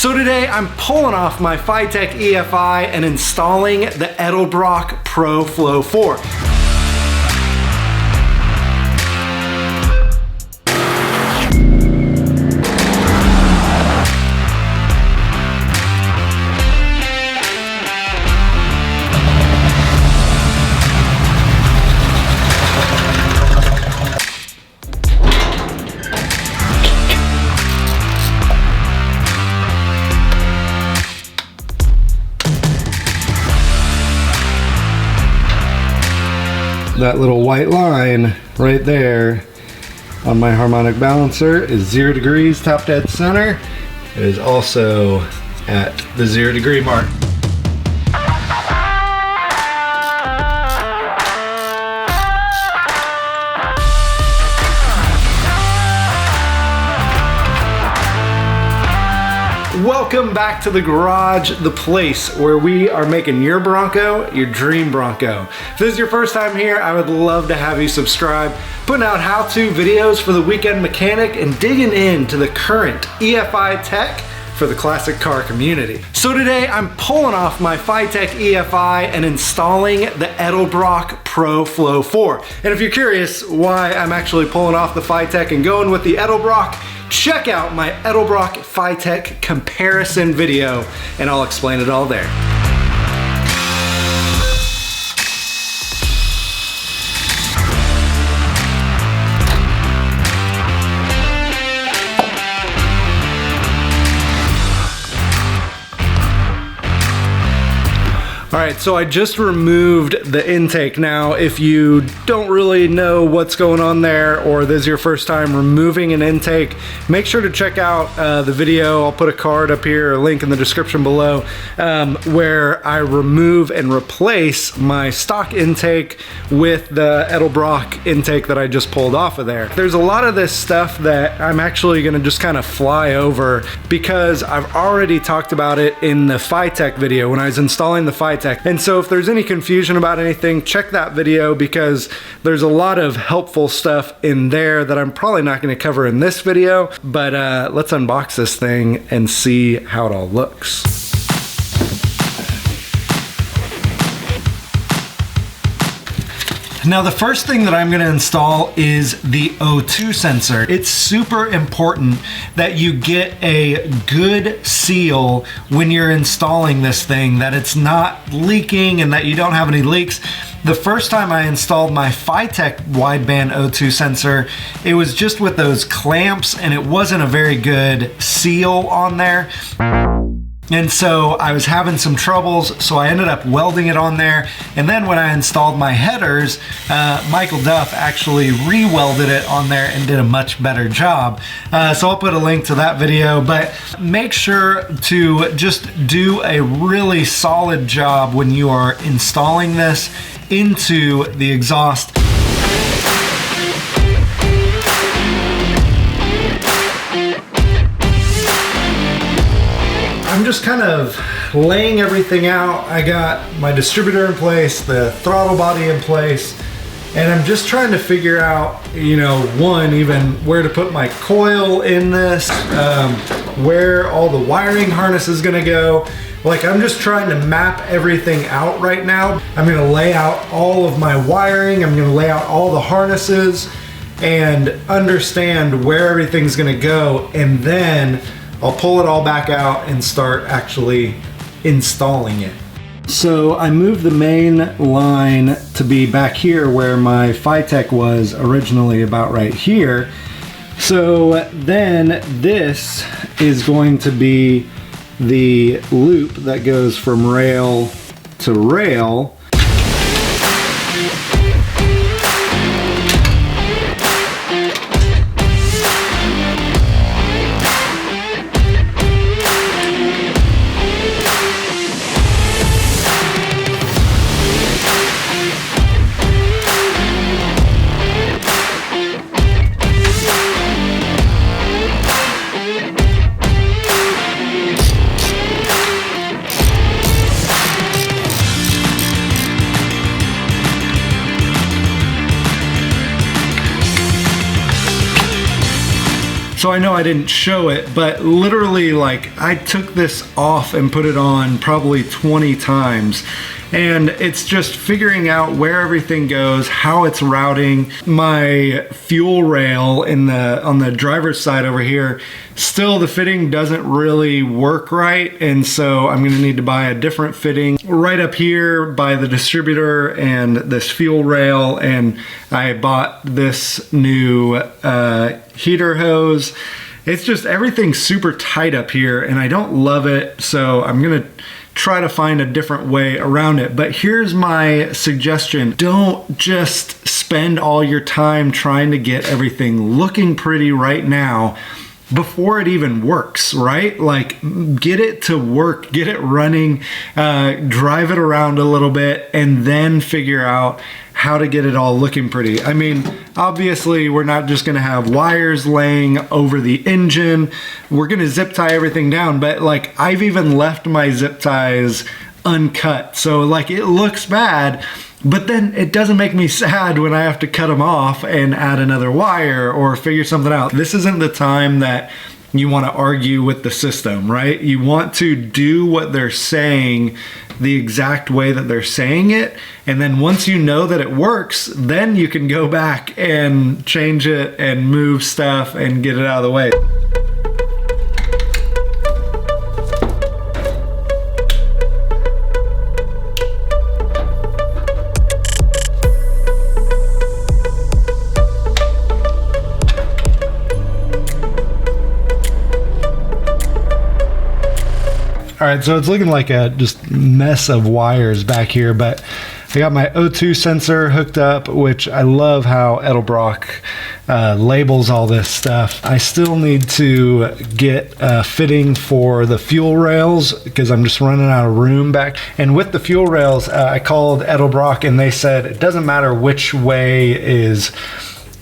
So today I'm pulling off my FiTech EFI and installing the Edelbrock Pro Flo 4. That little white line right there on my harmonic balancer is 0 degrees, top dead center. It is also at the 0 degree mark. Welcome back to the garage, the place where we are making your Bronco your dream Bronco. If this is your first time here, I would love to have you subscribe, putting out how-to videos for the weekend mechanic and digging into the current EFI tech for the classic car community. So today I'm pulling off my FiTech EFI and installing the Edelbrock Pro Flo 4. And if you're curious why I'm actually pulling off the FiTech and going with the Edelbrock, check out my Edelbrock FiTech comparison video and I'll explain it all there. Alright, so I just removed the intake. Now, if you don't really know what's going on there, or this is your first time removing an intake, make sure to check out the video. I'll put a card up here, a link in the description below, where I remove and replace my stock intake with the Edelbrock intake that I just pulled off of there. There's a lot of this stuff that I'm actually gonna just kind of fly over because I've already talked about it in the FiTech video when I was installing the FiTech. And so if there's any confusion about anything, check that video because there's a lot of helpful stuff in there that I'm probably not going to cover in this video, but let's unbox this thing and see how it all looks. Now the first thing that I'm going to install is the O2 sensor. It's super important that you get a good seal when you're installing this thing, that it's not leaking and that you don't have any leaks. The first time I installed my FiTech wideband O2 sensor, it was just with those clamps and it wasn't a very good seal on there. And so I was having some troubles, so I ended up welding it on there. And then when I installed my headers, Michael Duff actually re-welded it on there and did a much better job. So I'll put a link to that video, but make sure to just do a really solid job when you are installing this into the exhaust. I'm just kind of laying everything out. I got my distributor in place, the throttle body in place, and I'm just trying to figure out, you know, even where to put my coil in this, where all the wiring harness is gonna go. Like, I'm just trying to map everything out right now. I'm gonna lay out all of my wiring, I'm gonna lay out all the harnesses, and understand where everything's gonna go, and then I'll pull it all back out and start actually installing it. So I moved the main line to be back here where my FiTech was originally, about right here. So then this is going to be the loop that goes from rail to rail. So I know I didn't show it, but literally like I took this off and put it on probably 20 times. And it's just figuring out where everything goes, how it's routing. My fuel rail on the driver's side over here, still the fitting doesn't really work right. And so I'm gonna need to buy a different fitting. Right up here by the distributor and this fuel rail, and I bought this new heater hose. It's just everything's super tight up here and I don't love it. So I'm gonna try to find a different way around it. But here's my suggestion. Don't just spend all your time trying to get everything looking pretty right now before it even works, right? Like get it to work, get it running, drive it around a little bit, and then figure out how to get it all looking pretty. I mean, obviously we're not just gonna have wires laying over the engine. We're gonna zip tie everything down, but like I've even left my zip ties uncut. So like it looks bad, but then it doesn't make me sad when I have to cut them off and add another wire or figure something out. This isn't the time that you want to argue with the system, right? You want to do what they're saying the exact way that they're saying it. And then once you know that it works, then you can go back and change it and move stuff and get it out of the way. All right, so it's looking like a just mess of wires back here, but I got my O2 sensor hooked up, which I love how Edelbrock labels all this stuff. I still need to get a fitting for the fuel rails because I'm just running out of room back. And with the fuel rails, I called Edelbrock and they said it doesn't matter which way is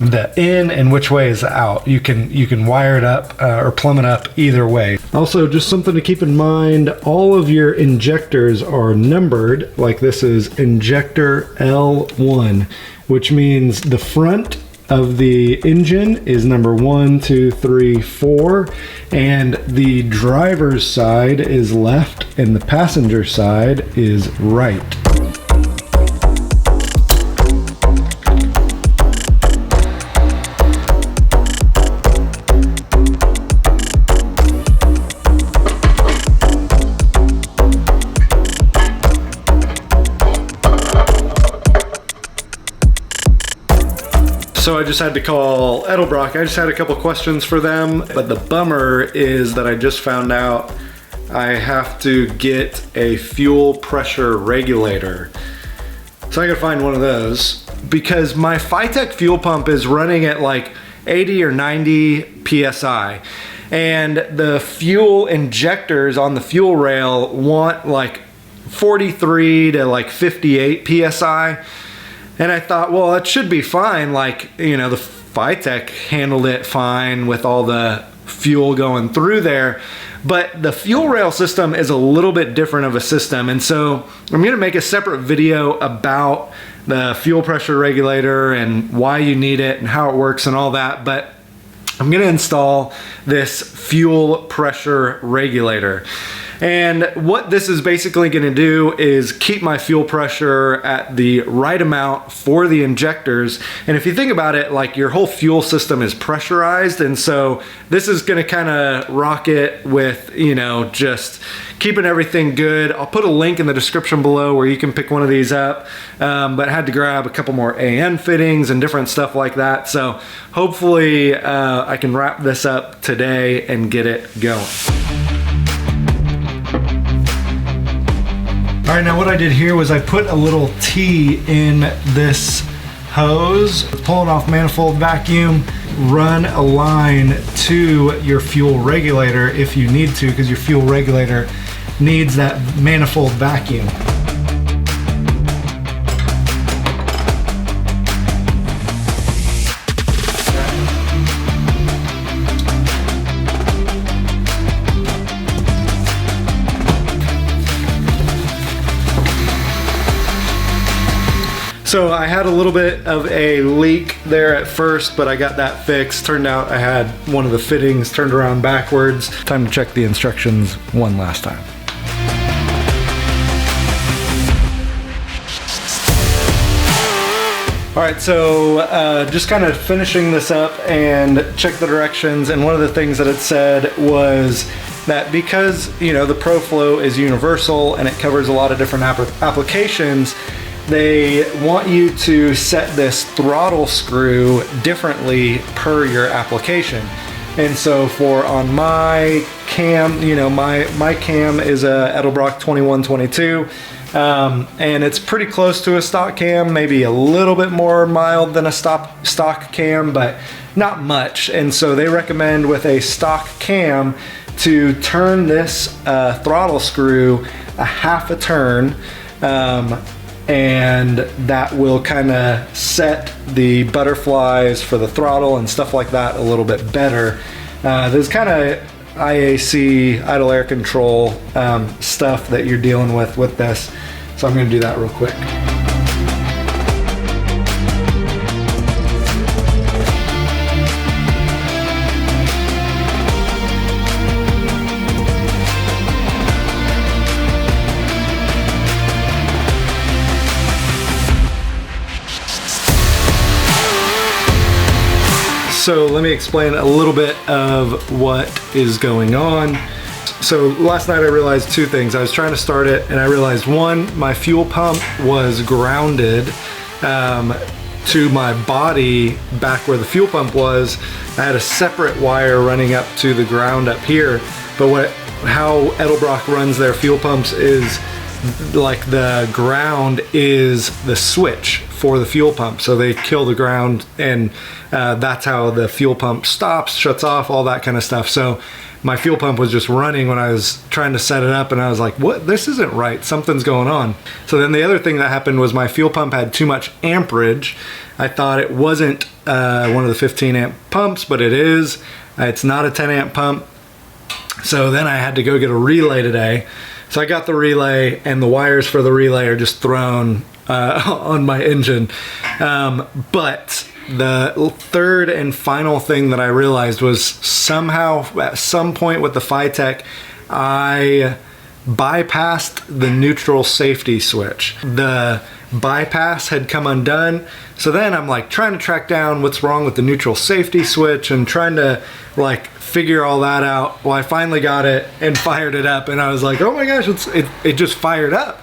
the in and which way is out. You can wire it up or plumb it up either way. Also, just something to keep in mind, all of your injectors are numbered. Like this is injector L1, which means the front of the engine is number 1, 2, 3, 4, and the driver's side is left and the passenger side is right. So I just had to call Edelbrock. I just had a couple questions for them, but the bummer is that I just found out I have to get a fuel pressure regulator. So I gotta find one of those because my FiTech fuel pump is running at like 80 or 90 PSI. And the fuel injectors on the fuel rail want like 43 to like 58 PSI. And I thought, well, it should be fine. Like, you know, the FiTech handled it fine with all the fuel going through there. But the fuel rail system is a little bit different of a system. And so I'm gonna make a separate video about the fuel pressure regulator and why you need it and how it works and all that. But I'm gonna install this fuel pressure regulator. And what this is basically gonna do is keep my fuel pressure at the right amount for the injectors. And if you think about it, like your whole fuel system is pressurized. And so this is gonna kinda rock it with, you know, just keeping everything good. I'll put a link in the description below where you can pick one of these up. But I had to grab a couple more AN fittings and different stuff like that. So hopefully I can wrap this up today and get it going. All right, now what I did here was I put a little T in this hose, pulling off manifold vacuum, run a line to your fuel regulator if you need to, because your fuel regulator needs that manifold vacuum. So I had a little bit of a leak there at first, but I got that fixed. Turned out I had one of the fittings turned around backwards. Time to check the instructions one last time. All right, so just kind of finishing this up and check the directions, and one of the things that it said was that because, you know, the ProFlo is universal and it covers a lot of different applications, they want you to set this throttle screw differently per your application. And so for on my cam, you know, my cam is a Edelbrock 2122. And it's pretty close to a stock cam, maybe a little bit more mild than a stock cam, but not much. And so they recommend with a stock cam to turn this throttle screw a half a turn, and that will kind of set the butterflies for the throttle and stuff like that a little bit better. There's kind of IAC, idle air control stuff that you're dealing with this. So I'm gonna do that real quick. So let me explain a little bit of what is going on. So last night I realized two things. I was trying to start it and I realized, one, my fuel pump was grounded to my body back where the fuel pump was. I had a separate wire running up to the ground up here, but how Edelbrock runs their fuel pumps is like the ground is the switch for the fuel pump. So they kill the ground, and that's how the fuel pump stops, shuts off, all that kind of stuff. So my fuel pump was just running when I was trying to set it up, and I was like, what? This isn't right. Something's going on. So then the other thing that happened was my fuel pump had too much amperage. I thought it wasn't one of the 15 amp pumps, but it is. It's not a 10 amp pump. So then I had to go get a relay today. So I got the relay, and the wires for the relay are just thrown on my engine. But the third and final thing that I realized was somehow at some point with the FiTech, I bypassed the neutral safety switch. The bypass had come undone. So then I'm like trying to track down what's wrong with the neutral safety switch and trying to like figure all that out. Well, I finally got it and fired it up, and I was like, oh my gosh, it just fired up.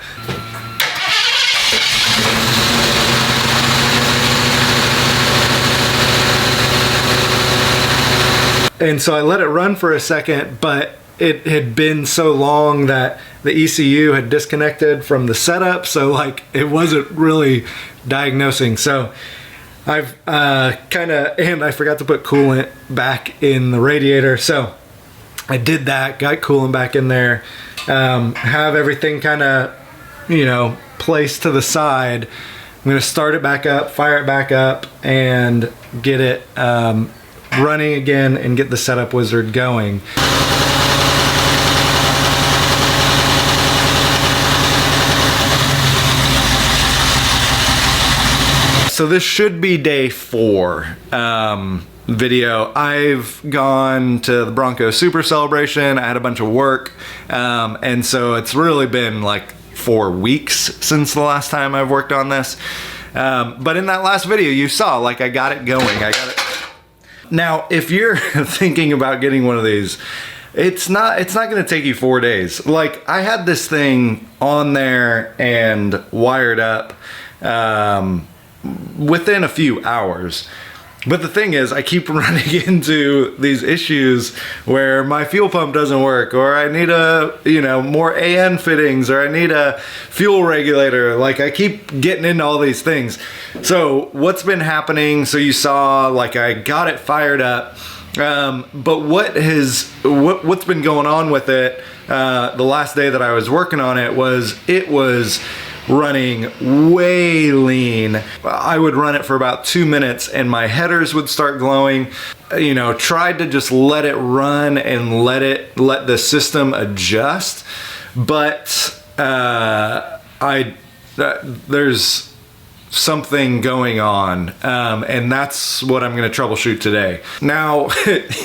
And so I let it run for a second, but it had been so long that the ECU had disconnected from the setup, so like it wasn't really diagnosing. So I've and I forgot to put coolant back in the radiator, so I did that, got coolant back in there, have everything kind of, you know, placed to the side. I'm gonna start it back up, fire it back up, and get it running again and get the setup wizard going. So this should be day 4 video. I've gone to the Bronco Super Celebration. I had a bunch of work, and so it's really been like 4 weeks since the last time I've worked on this. But in that last video you saw, like, I got it going. I got it. Now, if you're thinking about getting one of these, it's not going to take you 4 days. Like, I had this thing on there and wired up within a few hours. But the thing is, I keep running into these issues where my fuel pump doesn't work, or I need a, you know, more AN fittings, or I need a fuel regulator. Like, I keep getting into all these things. So what's been happening, so you saw, like, I got it fired up, but what's been going on with it the last day that I was working on it was running way lean. I would run it for about 2 minutes and my headers would start glowing. You know, tried to just let it run and let the system adjust, but there's something going on, and that's what I'm going to troubleshoot today. Now,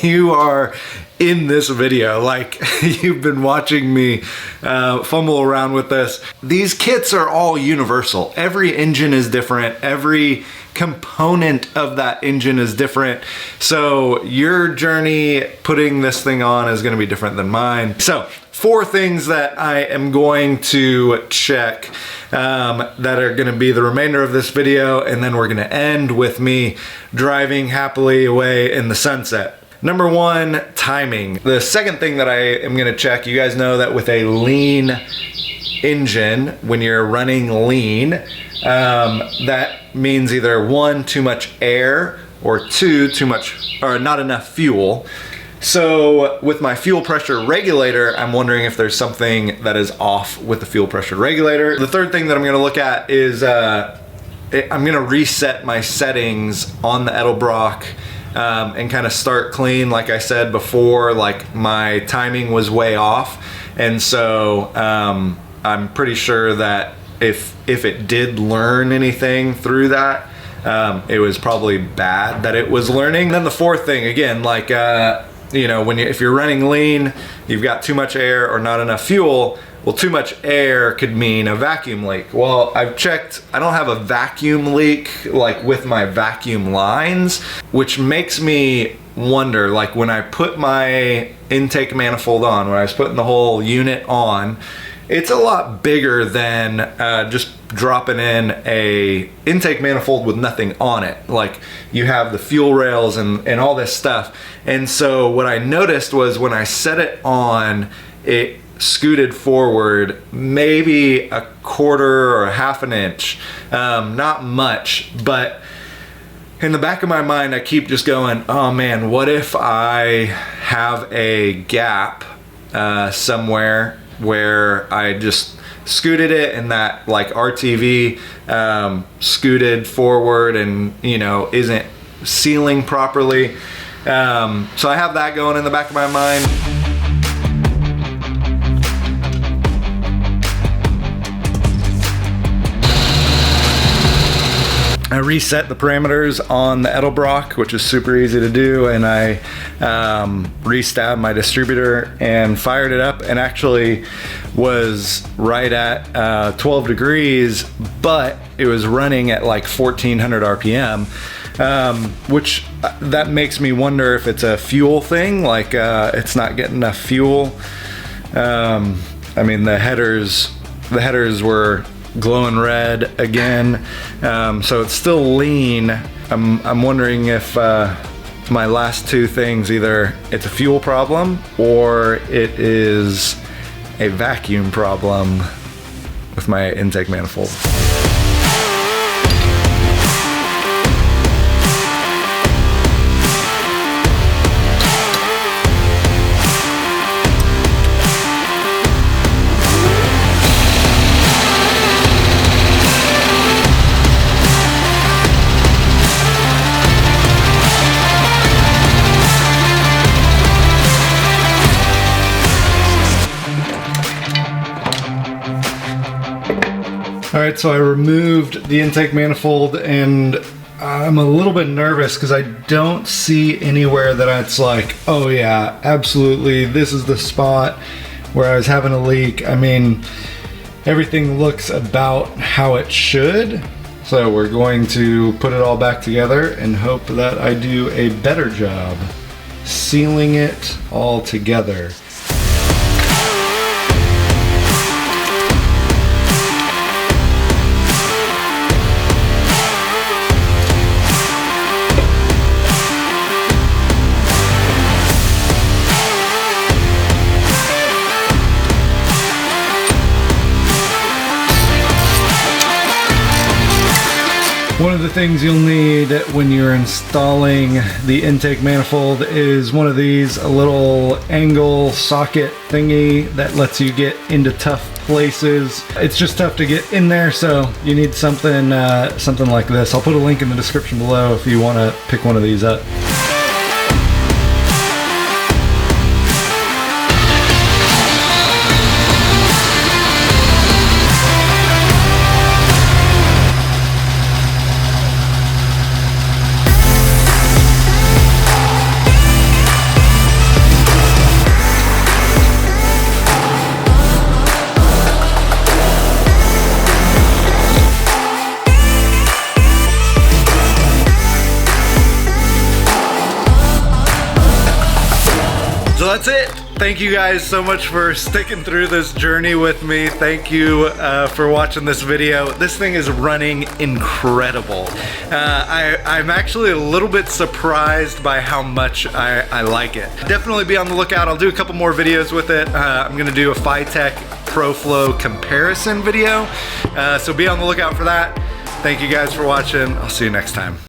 you are in this video, like you've been watching me fumble around with this. These kits are all universal. Every engine is different. Every component of that engine is different. So your journey putting this thing on is going to be different than mine. So 4 things that I am going to check that are going to be the remainder of this video, and then we're going to end with me driving happily away in the sunset. Number 1, timing. The second thing that I am going to check, you guys know that with a lean engine, when you're running lean, that means either 1, too much air, or 2, too much, or not enough fuel. So with my fuel pressure regulator, I'm wondering if there's something that is off with the fuel pressure regulator. The third thing that I'm going to look at is I'm going to reset my settings on the Edelbrock and kind of start clean. Like I said before, like my timing was way off, and so I'm pretty sure that if it did learn anything through that, it was probably bad that it was learning. And then the fourth thing, again, like you know, if you're running lean, you've got too much air or not enough fuel. Well, too much air could mean a vacuum leak. Well, I've checked, I don't have a vacuum leak like with my vacuum lines, which makes me wonder, like when I put my intake manifold on, when I was putting the whole unit on, it's a lot bigger than just dropping in a intake manifold with nothing on it. Like you have the fuel rails and all this stuff. And so what I noticed was when I set it on, it scooted forward maybe a quarter or a half an inch. Not much, but in the back of my mind, I keep just going, oh man, what if I have a gap somewhere where I just scooted it and that like RTV scooted forward and, you know, isn't sealing properly. So I have that going in the back of my mind. I reset the parameters on the Edelbrock, which is super easy to do, and I re-stabbed my distributor and fired it up, and actually was right at 12 degrees, but it was running at like 1400 RPM, which that makes me wonder if it's a fuel thing, like it's not getting enough fuel. I mean, the headers were glowing red again, so it's still lean. I'm wondering if my last 2 things, either it's a fuel problem or it is a vacuum problem with my intake manifold. All right, so I removed the intake manifold, and I'm a little bit nervous because I don't see anywhere that it's like, oh yeah, absolutely, this is the spot where I was having a leak. I mean, everything looks about how it should. So we're going to put it all back together and hope that I do a better job sealing it all together. One of the things you'll need when you're installing the intake manifold is one of these, a little angle socket thingy that lets you get into tough places. It's just tough to get in there, so you need something like this. I'll put a link in the description below if you want to pick one of these up. So that's it. Thank you guys so much for sticking through this journey with me. Thank you for watching this video. This thing is running incredible. I'm actually a little bit surprised by how much I like it. Definitely be on the lookout. I'll do a couple more videos with it. I'm gonna do a FiTech ProFlo comparison video. So be on the lookout for that. Thank you guys for watching. I'll see you next time.